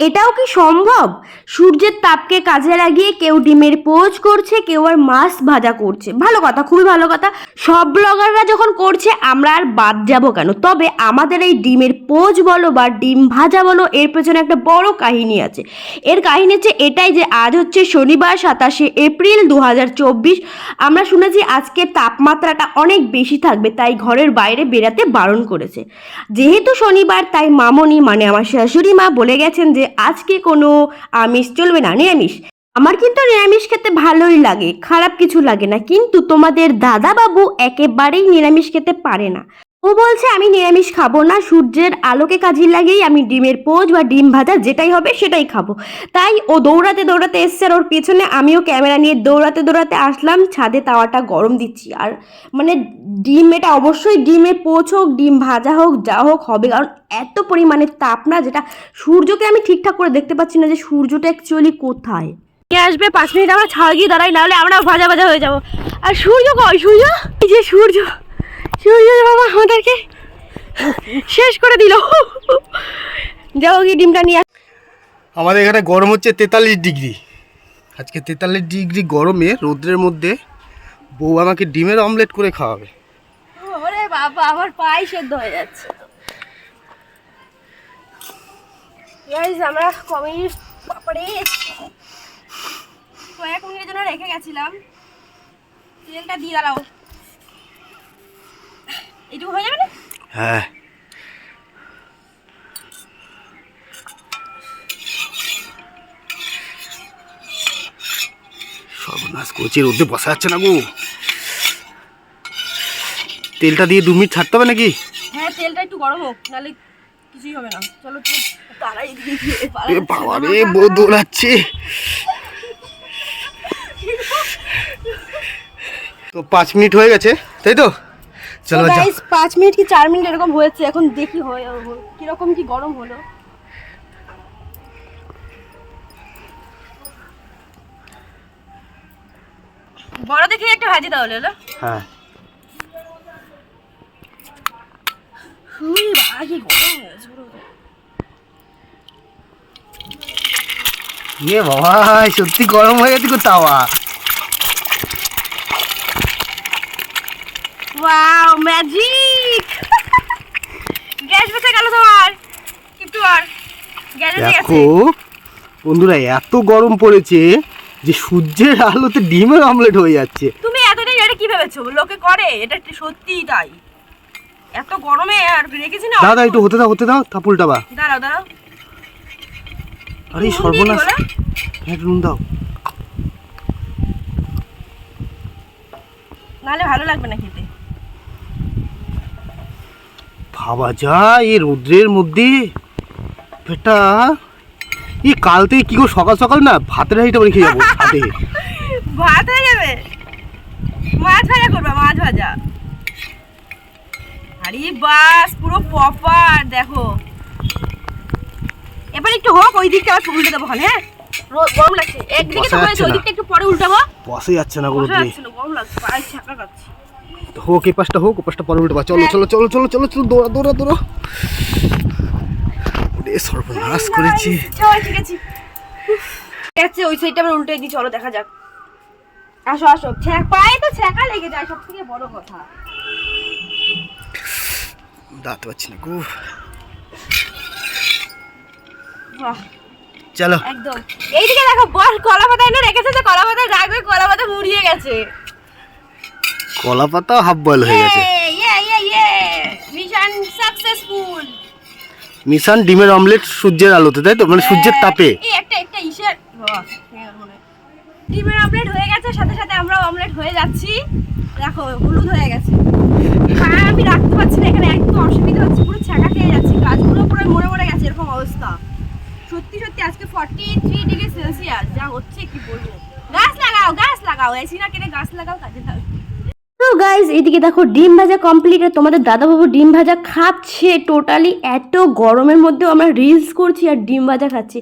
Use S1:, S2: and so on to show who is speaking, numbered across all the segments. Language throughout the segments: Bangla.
S1: এটাও কি সম্ভব? সূর্যের তাপকে কাজে লাগিয়ে কেউ ডিমের পোচ করছে, কেউ আর মাছ ভাজা করছে। ভালো কথা, খুবই ভালো কথা। সব ব্লগাররা যখন করছে আমরা আর বাদ যাব কেন? তবে আমাদের এই ডিমের পোচ বলো বা ডিম ভাজা বলো, এর পেছনে একটা বড় কাহিনী আছে। এর কাহিনী হচ্ছে এটাই যে আজ হচ্ছে শনিবার 27শে এপ্রিল 2024। আমরা শুনেছি আজকের তাপমাত্রাটা অনেক বেশি থাকবে, তাই ঘরের বাইরে বেরাতে বারণ করেছে। যেহেতু শনিবার, তাই মামনি মানে আমার শাশুড়ি মা বলে গেছেন যে আজকে কোনো আমিষ চলবে না, নিরামিষ। আমার কিন্তু নিরামিষ খেতে ভালোই লাগে, খারাপ কিছু লাগে না, কিন্তু তোমাদের দাদা বাবু একেবারেই নিরামিষ খেতে পারে না। ও বলছে আমি নিরামিষ খাবো না, সূর্যের আলোকে কাজে লাগিয়েই আমি ডিমের পোচ বা ডিম ভাজা যেটাই হবে সেটাই খাবো। তাই ও দৌড়াতে দৌড়াতে এসছে, আর ওর পেছনে আমিও ক্যামেরা নিয়ে দৌড়াতে দৌড়াতে আসলাম। ছাদে তাওয়াটা গরম দিচ্ছি, আর মানে ডিম, এটা অবশ্যই ডিমের পোচ হোক, ডিম ভাজা হোক, যা হোক হবে, কারণ এত পরিমাণে তাপ না, যেটা সূর্যকে আমি ঠিকঠাক করে দেখতে পাচ্ছি না যে সূর্যটা অ্যাকচুয়ালি কোথায়। আসবে 5 মিনিট আমরা ছাড় গিয়ে দাঁড়াই, নাহলে আমরা ভাজা ভাজা হয়ে যাবো। আর সূর্য কই? সূর্য, এই যে সূর্য, সূর্য বাবা আমাদেরকে শেষ করে দিল। যাও কি ডিমটা নিয়ে।
S2: আমাদের এখানে গরম হচ্ছে 43 ডিগ্রি। আজকে 43 ডিগ্রি গরমে রোদ্রের মধ্যে বউ আমাকে ডিমের অমলেট করে খাওয়াবে।
S1: ওরে বাবা, আমার পায়ে সেদ্ধ হয়ে যাচ্ছে। গাইস, আমরা কমিউনিস্ট পাপড়ে কয়েক মিনিটের জন্য রেখে গেছিলাম। তেলটা দিয়ে দাঁড়াও, এইটুকু হয়ে যাবে না?
S2: হ্যাঁ, সর্বনাশ করছে, রোদে বসা যাচ্ছে না গো। তেলটা দিয়ে 2 মিনিট ছাড়তে হবে নাকি?
S1: হ্যাঁ, তেলটা একটু গরম হোক, নাহলে কিছুই হবে না। চলো তাড়াই দিয়ে
S2: বাবা রে, বউ দৌড়াচ্ছে। তো 5 মিনিট হয়ে গেছে, তাই তো? চলো
S1: গাইস, 5 মিনিট কি 4 মিনিট এরকম হয়েছে। এখন দেখি হয় কিরকম কি গরম হলো। বড় দেখে একটা ভাজি তাহলে হলো।
S2: হ্যাঁ,
S1: কি গরম হয়েছে
S2: বাবা, সত্যি গরম হয়ে গেছে গো তাওয়া।
S1: Wow, magic! গ্যাস বেঁচে গেল তোমার। একটু আর গ্যাস বেঁচে গেছে।
S2: দেখো বন্ধুরা, এত গরম পড়েছে যে সূর্যের আলোতে ডিমের অমলেট হয়ে যাচ্ছে।
S1: তুমি এতটাই এটা কি ভেবেছো লোকে করে? এটা সত্যিই তাই। এত গরমে আর রেখেছি না।
S2: দাদা একটু হতে দাও থাপুলটা বা।
S1: দাঁড়াও দাঁড়াও।
S2: আরে সর্বনাশ, একটু নুন দাও।
S1: নাহলে ভালো লাগবে না খেতে।
S2: ভাবা যায় এই রোদ্রের মধ্যে পেটা, এই কাল থেকে কি গো, সকাল সকাল না ভাতের হাঁড়িটা রেখে যাবো ছাদে।
S1: ভাত হয়ে যাবে? মাছ ভাজা করবা? মাছ ভাজা? আরে বাস, পুরো প্রপার। দেখো এবার একটু হোক, ওই দিকটা আবার উল্টে দেবো। হ্যাঁ, গরম লাগছে। একদিকে তো হয়েছে, ওই দিকটা একটু পরে উল্টাবো।
S2: বসে যাচ্ছে না গো রোদ্রে,
S1: গরম লাগছে, পায়ে ছাকা কাটছে।
S2: হোক এই পাশটা হোক, ও পাশটা পরে উল্টাবা। চলো চলো চলো চলো চলো চলো, দৌড়া। ওরে সর্বনাশ করেছি।
S1: ঠিক আছে, ওই সাইডটা আবার উল্টে দিই। চলো দেখা যাক। আসো আসো, পায়ে তো ছ্যাঁকা লেগে যায়, সব থেকে বড় কথা।
S2: দাঁত পাচ্ছি না গো।
S1: বাহ,
S2: চলো
S1: একদম। এইদিকে দেখো, বল কলা পাতা এনে রেখেছে, যে কলা পাতা রাখবে, কলা পাতা মুড়িয়ে গেছে।
S2: কলা পাতা হাফ বয়েল হয়ে গেছে।
S1: Mission successful.
S2: মিশন ডিমের অমলেট সূর্যের আলোতে, তাই তো? মানে সূর্যের তাপে।
S1: এই একটা ইসের ডিমের অমলেট হয়ে গেছে, সাথে সাথে আমরা অমলেট হয়ে যাচ্ছি। দেখো হলুদ হয়ে গেছে। হ্যাঁ, আমি রাখতে পারছি না এখানে, একদম অসুবিধা হচ্ছে। পুরো ছ্যাঁকা খেয়ে যাচ্ছে, গাছগুলো পুরো মরে গেছে, এরকম অবস্থা। সত্যি আজকে 43 ডিগ্রি সেলসিয়াস যা হচ্ছে, কি বলবো। গাছ লাগাও, এসি না কেটে গাছ লাগাও, কাজে থাকবে। তো গাইস, এইদিকে দেখো ডিম ভাজা কমপ্লিট, আর তোমাদের দাদাবাবু ডিম ভাজা খাচ্ছে। টোটালি এত গরমের মধ্যেও আমরা রিলস করছি আর ডিম ভাজা খাচ্ছি।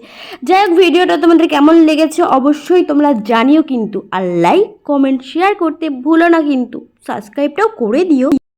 S1: যাই হোক, ভিডিওটা তোমাদের কেমন লেগেছে অবশ্যই তোমরা জানিও কিন্তু। আর লাইক কমেন্ট শেয়ার করতে ভুলো না কিন্তু। সাবস্ক্রাইবটাও করে দিও।